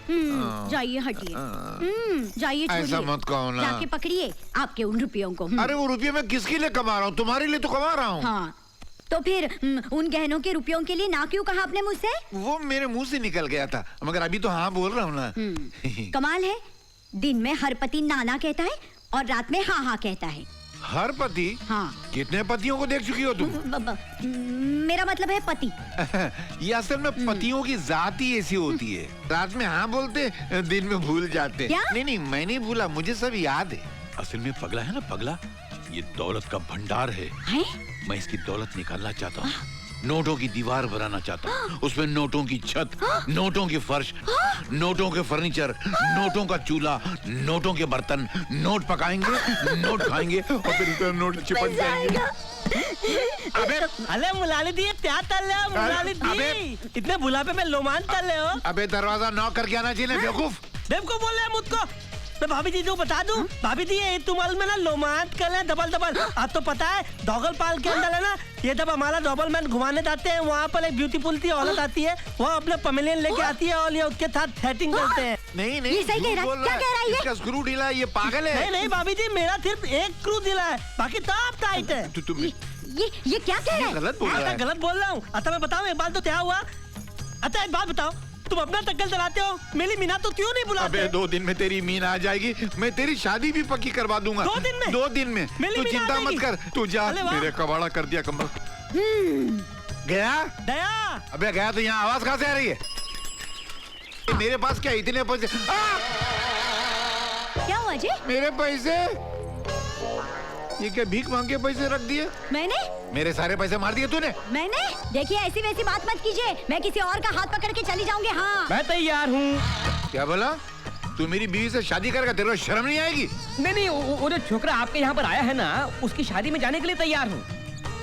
जाइए हटिए। जाइए, ऐसा मत कहो ना। जाके पकड़िए आपके उन रुपयों को। अरे वो रुपये मैं किसके लिए कमा रहा हूँ? तुम्हारे लिए तो कमा रहा हूँ। हाँ, तो फिर उन गहनों के रुपयों के लिए ना क्यों कहा आपने मुझसे? वो मेरे मुंह से निकल गया था, मगर अभी तो हाँ बोल रहा हूँ ना। कमाल है, दिन में हर पति नाना कहता है और रात में हाँ हाँ कहता है। हर पति? हाँ। कितने पतियों को देख चुकी हो तुम? मेरा मतलब है पति। ये असल में पतियों की जात ही ऐसी होती है, रात में हाँ बोलते, दिन में भूल जाते। क्या? नहीं, मैं नहीं भूला, मुझे सब याद है। असल में पगला है ना, पगला ये दौलत का भंडार है। मैं इसकी दौलत निकालना चाहता हूँ, नोटों की दीवार बनाना चाहता हूँ, उसमें नोटों की छत, नोटों की फर्श, नोटों के फर्नीचर, नोटों का चूल्हा, नोटों के बर्तन, नोट पकाएंगे, नोट खाएंगे और फिर नोट चिपक जाएंगे। अबे अले मुलाली दी क्या तल रहे हो? मुलाली दी इतने बुलापे में लोमान तल रहे हो? अबे दरवाजा नॉक करके आना चाहिए। बेवकूफ बोल रहे हैं मुझको। मैं भाभी जी को बता दूं, भाभी जी ये तुमाल में ना लोमांत कर ले डबल। आप तो पता है डॉगल पाल के अंदर है ना, ये जब हमारा डबल मैन घुमाने जाते हैं, वहाँ पर एक ब्यूटीफुल सी औरत आती है, वो अपने पमेलियन लेके आती है और ये उसके साथ सेटिंग करते हैं। नहीं, ये सही कह रहा है। क्या कह रहा है ये? इसका स्क्रू ढीला है, ये पागल है। नहीं भाभी जी, मेरा सिर्फ एक स्क्रू ढीला है, बाकी सब टाइट है। ये क्या कह रहा है? गलत बोल रहा है। गलत बोल रहा हूँ। अच्छा मैं बताऊँ एक बात तो क्या हुआ? अच्छा एक बात बताओ, तुम अपना टक्कर चलाते हो, मेरी मीना तो क्यों नहीं बुलाते? अबे 2 दिन में तेरी मीना आ जाएगी, मैं तेरी शादी भी पक्की करवा दूंगा। 2 दिन में? 2 दिन में। तू चिंता मत कर, तू जा। मेरे कबाड़ा कर दिया कमल। गया? अबे गया तो यहाँ आवाज कहाँ से आ रही है? मेरे पास क्या इतने पैसे? क्या हुआ जी? मेरे पैसे? ये क्या भीख मांग के पैसे रख दिए? मैंने? मेरे सारे पैसे मार दिए तूने? मैंने? देखिए ऐसी वैसी बात मत कीजिए, मैं किसी और का हाथ पकड़ के चली जाऊंगी। हाँ मैं तैयार हूँ। क्या बोला? तू मेरी बीवी से शादी करेगा? तेरे को शर्म नहीं आएगी? नहीं, वो जो छोकरा आपके यहाँ पर आया है ना, उसकी शादी में जाने के लिए तैयार हूँ।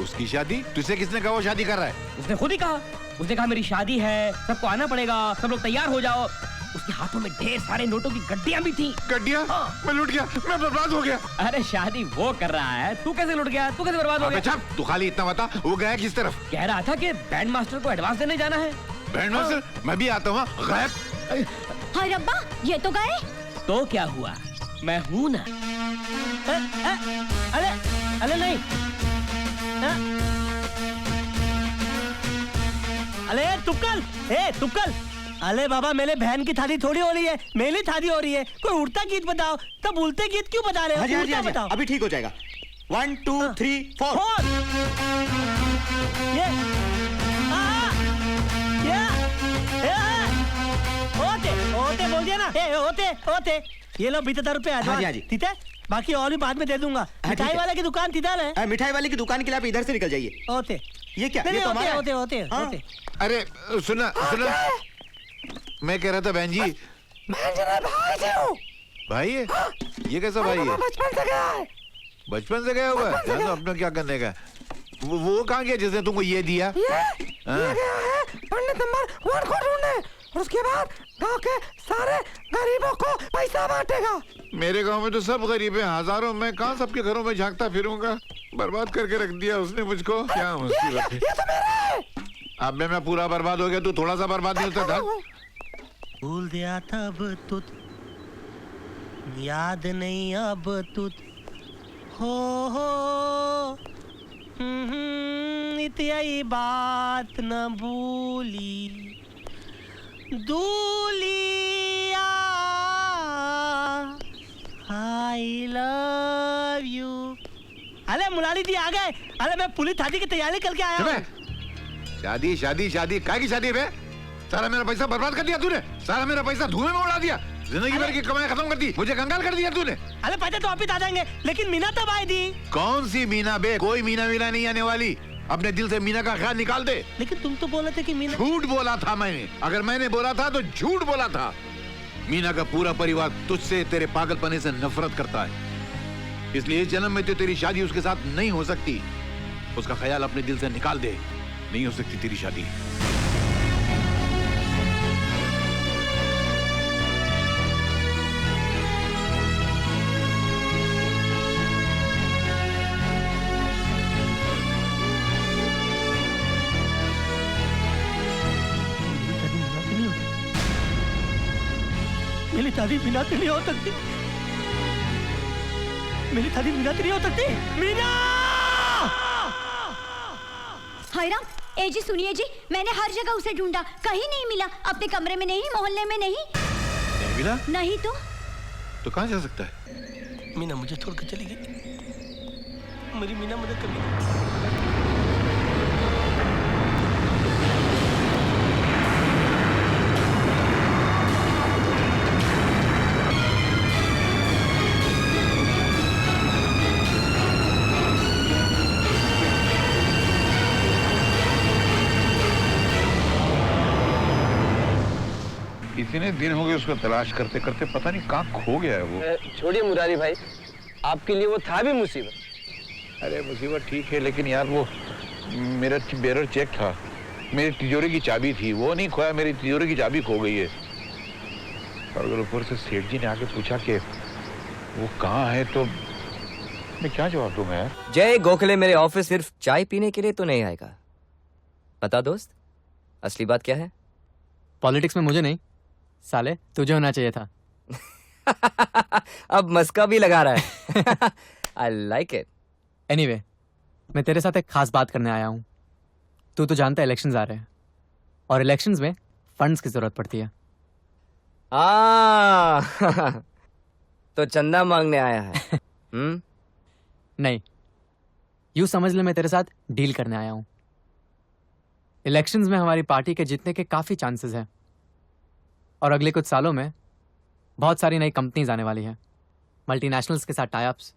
उसकी शादी? तुझसे किसने कहा वो शादी कर रहा है? उसने खुद ही कहा। उसने कहा मेरी शादी है, सबको आना पड़ेगा, सब लोग तैयार हो जाओ। उसके हाथों में ढेर सारे नोटों की गड्डियां भी थी। गड्डियां? मैं लुट गया, मैं बर्बाद हो गया। अरे शादी वो कर रहा है, तू कैसे लुट गया? तू कैसे बर्बाद हो गया? तू खाली इतना बता, वो गया किस तरफ? कह रहा था कि बैंड मास्टर को एडवांस देने जाना है। Band master? मैं भी आता हूँ। गायब? हाय रब्बा, ये तो गए। तो क्या हुआ, मैं हूँ ना। अरे नहीं, अरे तुक्कल, अरे बाबा मेरे बहन की शादी थोड़ी हो रही है, मेरी शादी हो रही है। कोई उड़ता गीत बताओ। तब उड़ते गीत क्यों बता रहे हो? उड़ता बताओ। अभी ठीक हो जाएगा। 1 2 3 4। होते बोल दिया ना। होते ये लो 20,000 रुपए। ठीक है, बाकी और भी बाद में दे दूंगा। मिठाई वाले की दुकान किधर है? मिठाई वाले की दुकान के लिए आप इधर से निकल जाइए। होते ये क्या? ये तो हमारा होते। अरे सुना, मैं कह रहा था बहन जी, भाई है? ये कैसा भाई है? बचपन से गया हुआ है? तो अपना क्या करने का? वो कहाँ गया जिसने तुमको ये दिया? ये गया है पंडित नंबर 1 को ढूंढने, और उसके बाद गांव के सारे गरीबों को पैसा बांटेगा। मेरे गांव में तो सब गरीब हैं, हजारों। मैं कहाँ सबके घरों में झांकता फिरूंगा? बर्बाद करके रख दिया उसने मुझको। क्या मुसीबत है? ये तो मेरा है। अब मैं पूरा बर्बाद हो गया, तू थोड़ा सा बर्बाद नहीं होता था? भूल दिया था अब तुझ, याद नहीं अब तुझ हो इतनी बात न भूली दूलिया। I love you. अरे मुलाली दी आ गए। अरे मैं पुलिस शादी की तैयारी करके आया हूँ। शादी शादी शादी काय की शादी बे? सारा मेरा पैसा बर्बाद कर दिया तूने, सारा मेरा पैसा धुएं में उड़ा दिया, जिंदगी भर की कमाई खत्म कर दी, मुझे कंगाल कर दिया तूने। अरे पैसे तो वापिस आ जाएंगे, लेकिन मीना तब आई थी। कौन सी मीना बे? कोई मीना मीना नहीं आने वाली। अपने दिल से मीना का ख्याल निकाल दे। लेकिन तुम तो बोले थे कि मीना। झूठ बोला था मैंने। अगर मैंने बोला था तो झूठ बोला था। मीना का पूरा परिवार तुझसे, तेरे पागलपने से नफरत करता है, इसलिए इस जन्म में तो तेरी शादी उसके साथ नहीं हो सकती। उसका ख्याल अपने दिल से निकाल दे, नहीं हो सकती तेरी शादी। मेरी शादी मीना से नहीं हो सकती। मेरी शादी मीना से नहीं हो सकती। मीना! हाय राम, ए जी सुनिए जी, मैंने हर जगह उसे ढूंढा, कहीं नहीं मिला। अपने कमरे में नहीं, मोहल्ले में नहीं। नहीं मिला? नहीं तो कहाँ जा सकता है? मीना मुझे छोड़ कर चली गई। मेरी मीना मदद कर दी। इतने दिन हो गए उसको तलाश करते करते, पता नहीं कहाँ खो गया है वो। छोड़िए मुरारी भाई, आपके लिए वो था भी मुसीबत। अरे मुसीबत ठीक है, लेकिन यार वो मेरा बेरर चेक था, मेरी तिजोरी की चाबी थी, वो नहीं खोया, मेरी तिजोरी की चाबी खो गई है। और अगर ऊपर से सेठ जी ने आके पूछा कि वो कहाँ है तो मैं क्या जवाब दूंगा यार? जय गोखले मेरे ऑफिस सिर्फ चाय पीने के लिए तो नहीं आएगा। बता दोस्त, असली बात क्या है? पॉलिटिक्स में मुझे नहीं, साले तुझे होना चाहिए था। अब मस्का भी लगा रहा है। I like it. एनीवे, मैं तेरे साथ एक खास बात करने आया हूँ। तू तो जानता है इलेक्शंस आ रहे हैं, और इलेक्शंस में फंड्स की जरूरत पड़ती है। तो चंदा मांगने आया है? नहीं, यूं समझ ले मैं तेरे साथ डील करने आया हूँ। इलेक्शंस में हमारी पार्टी के जीतने के काफी चांसेस हैं, और अगले कुछ सालों में बहुत सारी नई कंपनीज आने वाली हैं, मल्टीनेशनल्स के साथ tie ups,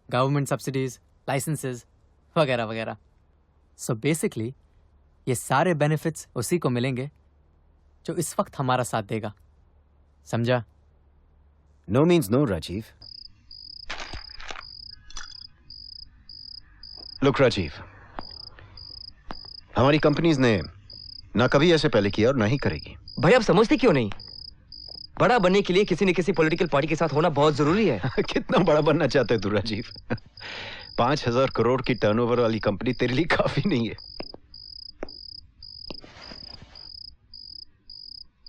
government subsidies, licences वगैरह वगैरह। सो बेसिकली ये सारे बेनिफिट्स उसी को मिलेंगे जो इस वक्त हमारा साथ देगा, समझा? No means no Rajiv. Look Rajiv, हमारी कंपनीज ने ना कभी ऐसे पहले किया और ना ही करेगी। भाई आप समझते क्यों नहीं? बड़ा बनने के लिए किसी न किसी पॉलिटिकल पार्टी के साथ होना बहुत जरूरी है। कितना बड़ा बनना चाहते है तू राजीव? 5,000 करोड़ की टर्नओवर वाली कंपनी तेरे लिए काफी नहीं है।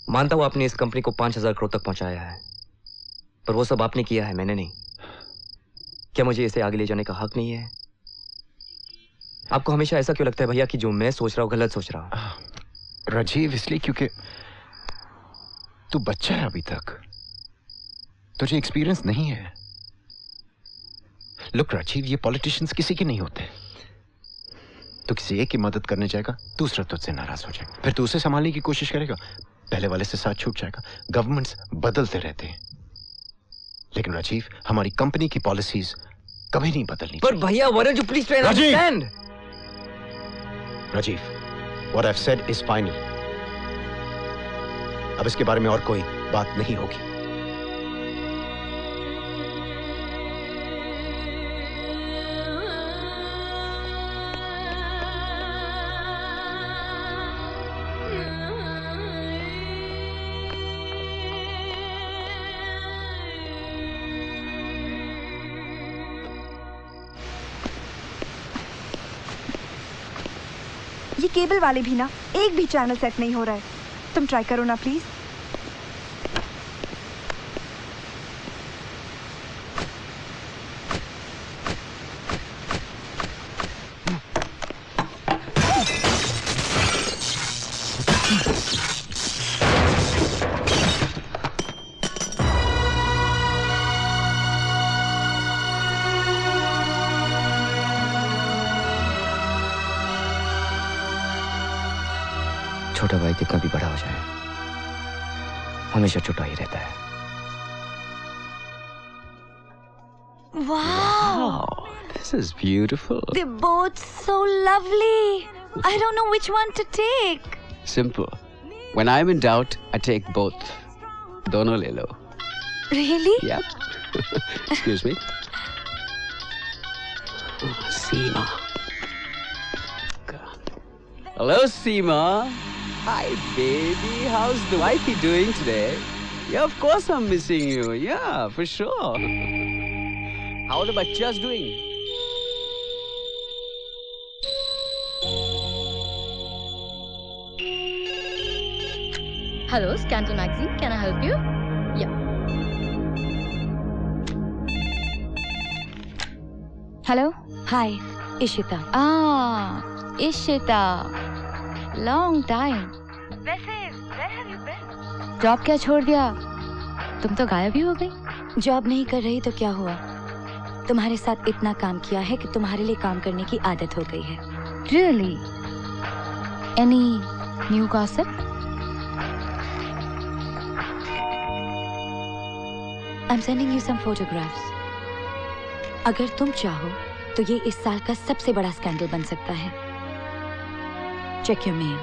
मानता हूं आपने इस कंपनी को 5,000 करोड़ तक पहुंचाया है, पर वो सब आपने किया है, मैंने नहीं। क्या मुझे इसे आगे ले जाने का हक नहीं है? आपको हमेशा ऐसा क्यों लगता है भैया कि जो मैं सोच रहा हूं गलत सोच रहा हूं? राजीव, इसलिए क्योंकि तू बच्चा है, अभी तक तुझे एक्सपीरियंस नहीं है। लुक राजीव, ये पॉलिटिशियंस किसी के नहीं होते। तू किसी एक की मदद करने जाएगा, दूसरा तुझसे नाराज हो जाएगा, फिर तू उसे संभालने की कोशिश करेगा, पहले वाले से साथ छूट जाएगा। गवर्नमेंट्स बदलते रहते हैं, लेकिन राजीव हमारी कंपनी की पॉलिसीज कभी नहीं बदलनी। पर भैया, why don't you please try and understand? Rajiv, what I've said is final. अब इसके बारे में और कोई बात नहीं होगी। ये केबल वाले भी ना एक भी चैनल सेट नहीं हो रहा है। तुम ट्राई करो ना प्लीज। छोटा भाई कितना भी बड़ा हो जाए, हमेशा छोटा ही रहता है। Wow, this is beautiful. they're both so lovely. I don't know which one to take. Simple. When I'm in doubt, I take both. Dono le lo. Really? Yep. Excuse me. Seema. Hello, Seema. Hi, baby. How's the wifey doing today? Yeah, of course I'm missing you. Yeah, for sure. How are the bachchas doing? Hello, Scandal Magazine. Can I help you? Yeah. Hello, hi, Ishita. Ishita, long time. वैसे where have you been? Job क्या छोड़ दिया? तुम तो गायब ही हो गई। Job नहीं कर रही तो क्या हुआ? तुम्हारे साथ इतना काम किया है कि तुम्हारे लिए काम करने की आदत हो गई है। Really? Any new gossip? I'm sending you some photographs. अगर तुम चाहो तो ये इस साल का सबसे बड़ा स्कैंडल बन सकता है। Check your mail.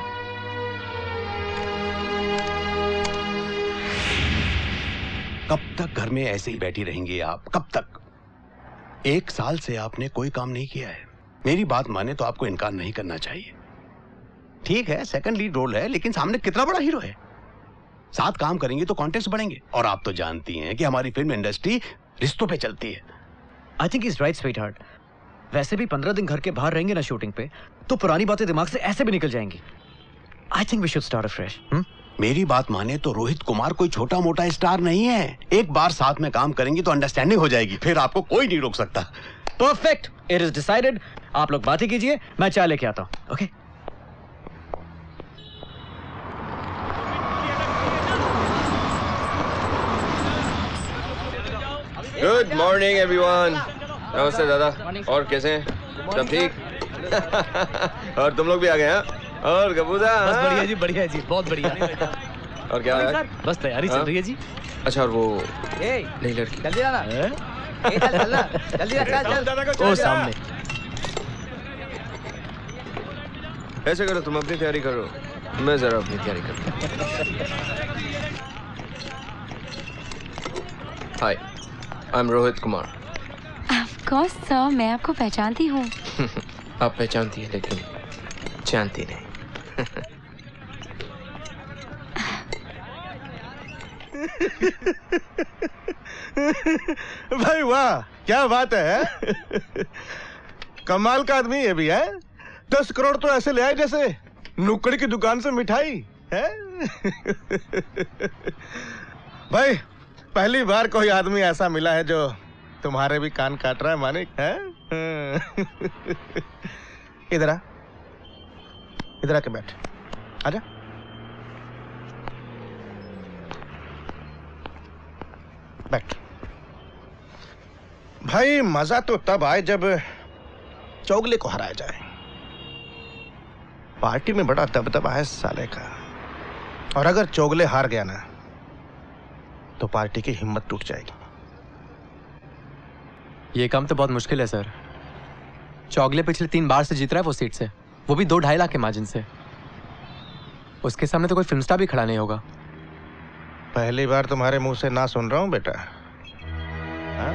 कब तक घर में ऐसे ही बैठी रहेंगी आप? कब तक? 1 साल से आपने कोई काम नहीं किया है। मेरी बात माने तो आपको इनकार नहीं करना चाहिए। ठीक है, सेकंड लीड रोल है, लेकिन सामने कितना बड़ा हीरो है। साथ काम करेंगे तो कॉन्टेक्स्ट बढ़ेंगे, और आप तो जानती हैं कि हमारी फिल्म इंडस्ट्री रिश्तों पे चलती है। I think is right sweetheart. वैसे भी 15 दिन घर के बाहर रहेंगे ना शूटिंग पे, तो पुरानी बातें दिमाग से ऐसे भी निकल जाएंगी। I think we should start afresh. मेरी बात माने तो रोहित कुमार कोई छोटा मोटा स्टार नहीं है। एक बार साथ में काम करेंगे तो अंडरस्टैंडिंग हो जाएगी, फिर आपको कोई नहीं रोक सकता। Perfect, it is decided. आप लोग बातें कीजिए, मैं चाय लेके आता हूँ। ओके? Good morning everyone. नमस्ते दादा, और कैसे हैं? सब ठीक? और तुम लोग भी आ गए हैं? और कबूदा? बस बढ़िया जी, बढ़िया जी, बहुत बढ़िया। और क्या है? बस तैयारी चल रही है जी। अच्छा, और वो नई लड़की? जल्दी आना। जल्दी चल। ओ सामने। ऐसे करो, तुम अपनी तैयारी करो, मैं जरा अपनी तैयारी करता हूँ। Hi, I am Rohit Kumar. Of course sir, मैं आपको पहचानती हूँ। आप पहचानती है लेकिन जानती नहीं। भाई वाह, क्या बात है? कमाल का आदमी ये भी है। 10 करोड़ तो ऐसे ले आए जैसे नुक्कड़ की दुकान से मिठाई है। भाई, पहली बार कोई आदमी ऐसा मिला है जो तुम्हारे भी कान काट रहा है मानिक, है? इधर आ, इधर आके बैठ, आजा। बैठ। भाई, मजा तो तब आए जब चोगले को हराया जाए। पार्टी में बड़ा दबदबा है साले का, और अगर चोगले हार गया ना तो पार्टी की हिम्मत टूट जाएगी। ये काम तो बहुत मुश्किल है सर। चोगले पिछले 3 बार से जीत रहा है वो सीट से, वो भी 2-2.5 लाख के मार्जिन से। उसके सामने तो कोई फिल्म स्टार भी खड़ा नहीं होगा। पहली बार तुम्हारे मुंह से ना सुन रहा हूं बेटा। हाँ?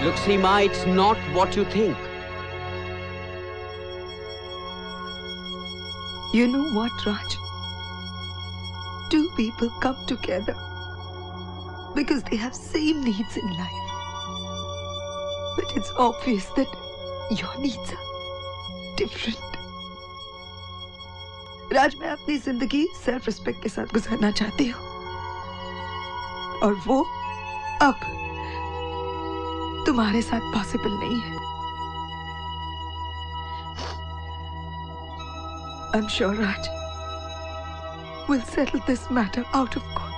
Look, Seema, it's not what you think. You know what, Raj? 2 people come together because they have same needs in life. But it's obvious that your needs are different. राज, मैं अपनी जिंदगी सेल्फ रिस्पेक्ट के साथ गुजारना चाहती हूँ, और वो अब तुम्हारे साथ पॉसिबल नहीं है। I'm sure Raj will settle this matter out of court.